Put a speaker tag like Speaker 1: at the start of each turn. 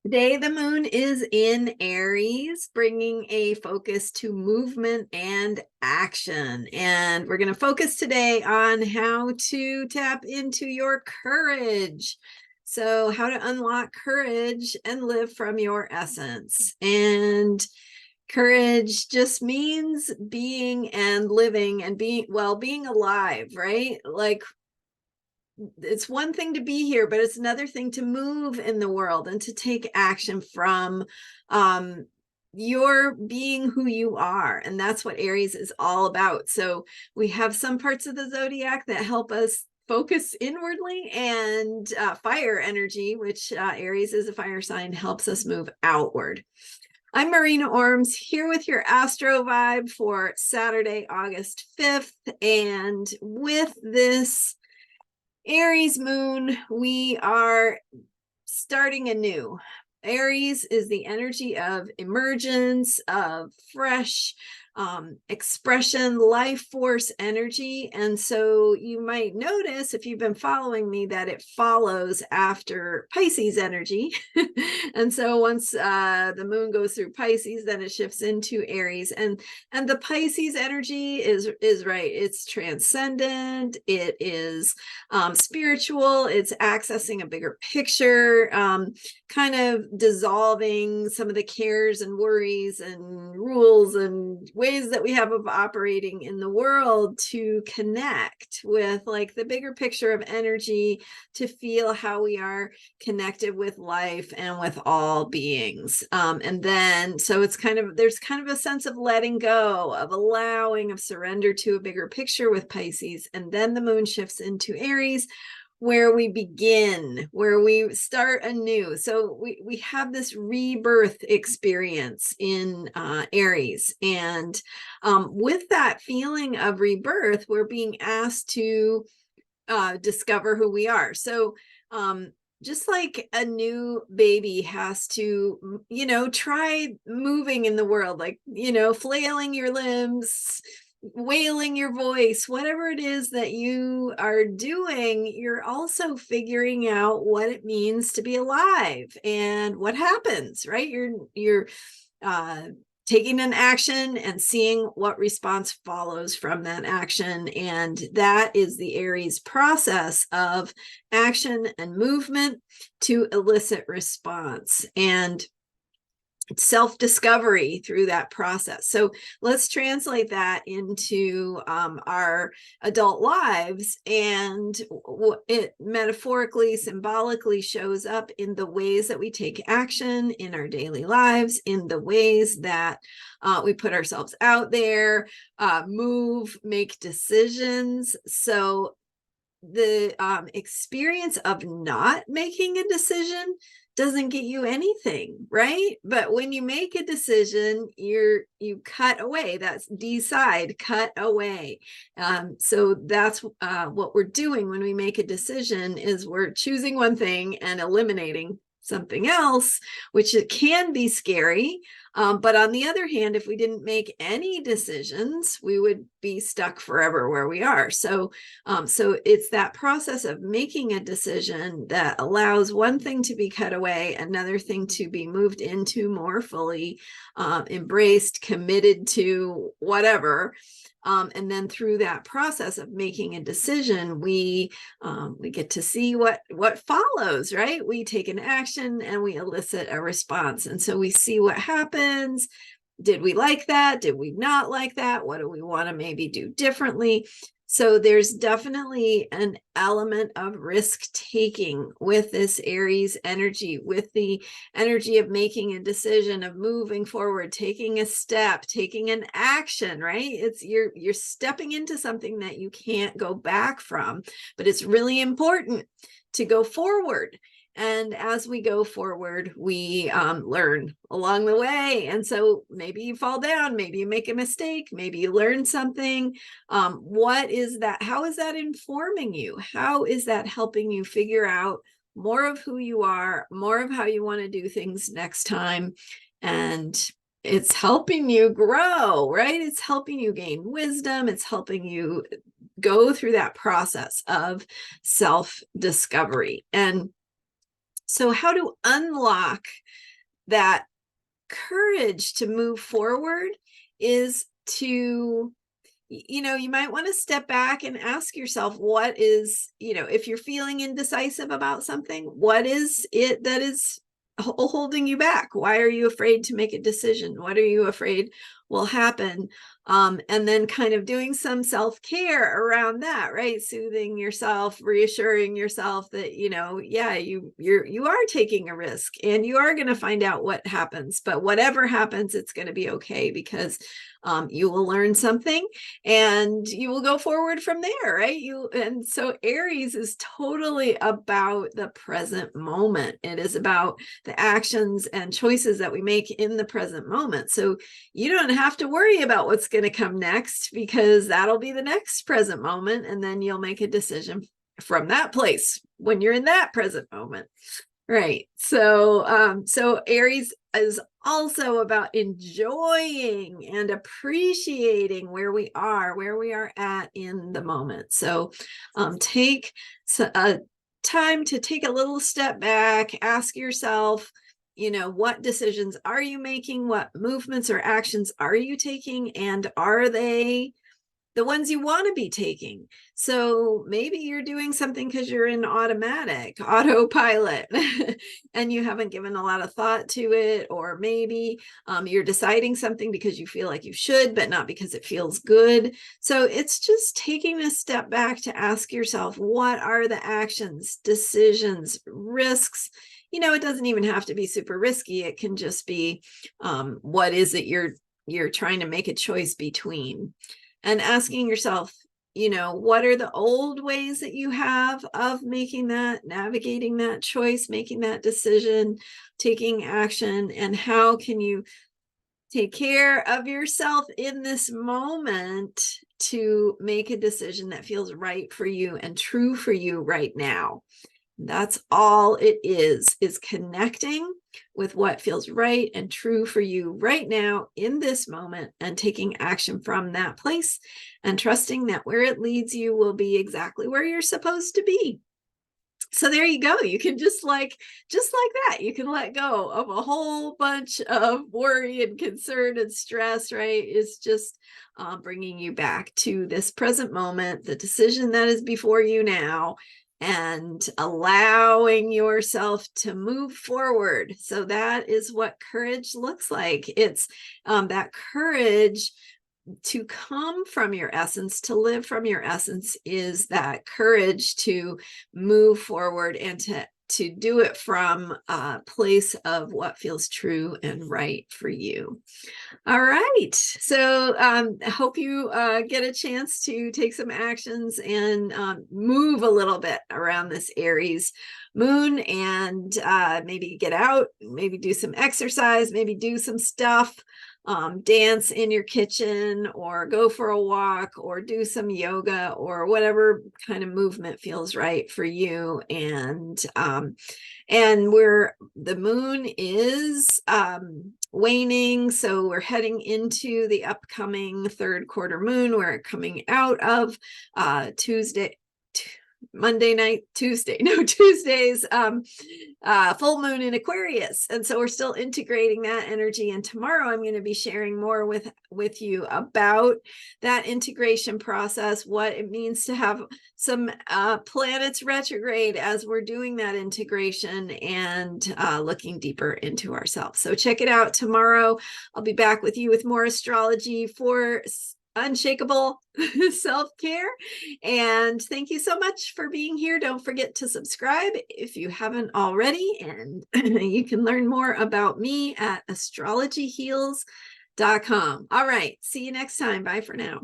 Speaker 1: Today, the moon is in Aries, bringing a focus to movement and action. And we're going to focus today on how to tap into your courage. So, how to unlock courage and live from your essence. And courage just means being and living and being alive, right? Like, it's one thing to be here, but it's another thing to move in the world and to take action from your being who you are. And that's what Aries is all about. So we have some parts of the zodiac that help us focus inwardly, and fire energy, which Aries is a fire sign, helps us move outward. I'm Marina Ormes, here with your Astro vibe for Saturday, August 5th. And with this Aries moon, we are starting anew. Aries is the energy of emergence, of fresh expression, life force energy. And so you might notice, if you've been following me, that it follows after Pisces energy. And so once the moon goes through Pisces, then it shifts into Aries. And the Pisces energy is right. It's transcendent. It is spiritual. It's accessing a bigger picture, kind of dissolving some of the cares and worries and rules and ways that we have of operating in the world to connect with like the bigger picture of energy, to feel how we are connected with life and with all beings. And then, so it's there's kind of a sense of letting go, of allowing, of surrender to a bigger picture with Pisces. And then the moon shifts into Aries, where we begin, where we start anew. So we have this rebirth experience in Aries. And with that feeling of rebirth, we're being asked to discover who we are. So just like a new baby has to, try moving in the world, like, flailing your limbs, wailing your voice, whatever it is that you are doing, you're also figuring out what it means to be alive and what happens, right? You're taking an action and seeing what response follows from that action. And that is the Aries process of action and movement to elicit response, and self-discovery through that process. So let's translate that into our adult lives, and it metaphorically, symbolically shows up in the ways that we take action in our daily lives, in the ways that we put ourselves out there, move, make decisions. So the experience of not making a decision doesn't get you anything, right? But when you make a decision, you cut away. That's decide, cut away. So that's what we're doing when we make a decision, is we're choosing one thing and eliminating something else, which it can be scary. But on the other hand, if we didn't make any decisions, we would be stuck forever where we are. So it's that process of making a decision that allows one thing to be cut away, another thing to be moved into more fully, embraced, committed to, whatever. And then through that process of making a decision, we get to see what follows, right? We take an action and we elicit a response. And so we see what happens. Did we like that? Did we not like that? What do we want to maybe do differently? So there's definitely an element of risk taking with this Aries energy, with the energy of making a decision, of moving forward, taking a step, taking an action, right? It's you're stepping into something that you can't go back from, but it's really important to go forward. And as we go forward, we learn along the way. And so maybe you fall down, maybe you make a mistake, maybe you learn something. What is that? How is that informing you? How is that helping you figure out more of who you are, more of how you want to do things next time? And it's helping you grow, right? It's helping you gain wisdom. It's helping you go through that process of self-discovery. And So how to unlock that courage to move forward is to, you might want to step back and ask yourself, what is, if you're feeling indecisive about something, what is it that is holding you back? Why are you afraid to make a decision? What are you afraid will happen? And then kind of doing some self-care around that, right? Soothing yourself, reassuring yourself that, yeah, you are taking a risk and you are going to find out what happens, but whatever happens, it's going to be okay, because you will learn something and you will go forward from there, right? And so Aries is totally about the present moment. It is about the actions and choices that we make in the present moment. So you don't have to worry about what's going to come next, because that'll be the next present moment, and then you'll make a decision from that place when you're in that present moment. Right. So Aries is also about enjoying and appreciating where we are at in the moment. So take a time to take a little step back, ask yourself, what decisions are you making? What movements or actions are you taking? And are they the ones you want to be taking? So maybe you're doing something because you're in autopilot and you haven't given a lot of thought to it. Or maybe you're deciding something because you feel like you should, but not because it feels good. So it's just taking a step back to ask yourself, what are the actions, decisions, risks? It doesn't even have to be super risky. It can just be, what is it you're trying to make a choice between? And asking yourself, what are the old ways that you have of navigating that choice, making that decision, taking action, and how can you take care of yourself in this moment to make a decision that feels right for you and true for you right now? That's all it is connecting with what feels right and true for you right now in this moment, and taking action from that place, and trusting that where it leads you will be exactly where you're supposed to be. So there you go. You can just like that, you can let go of a whole bunch of worry and concern and stress, right? It's just bringing you back to this present moment, the decision that is before you now, and allowing yourself to move forward. So that is what courage looks like. It's that courage to come from your essence, to live from your essence, is that courage to move forward and to do it from a place of what feels true and right for you. All right. So I hope you get a chance to take some actions and move a little bit around this Aries moon, and maybe get out, maybe do some exercise, maybe do some stuff. Dance in your kitchen, or go for a walk, or do some yoga, or whatever kind of movement feels right for you. And the moon is waning, so we're heading into the upcoming third quarter moon. We're coming out of Tuesday's full moon in Aquarius, and so we're still integrating that energy. And tomorrow I'm going to be sharing more with you about that integration process, what it means to have some planets retrograde as we're doing that integration, and looking deeper into ourselves. So check it out tomorrow. I'll be back with you with more astrology for unshakable self-care. And thank you so much for being here. Don't forget to subscribe if you haven't already, and you can learn more about me at astrologyheals.com. All right, see you next time. Bye for now.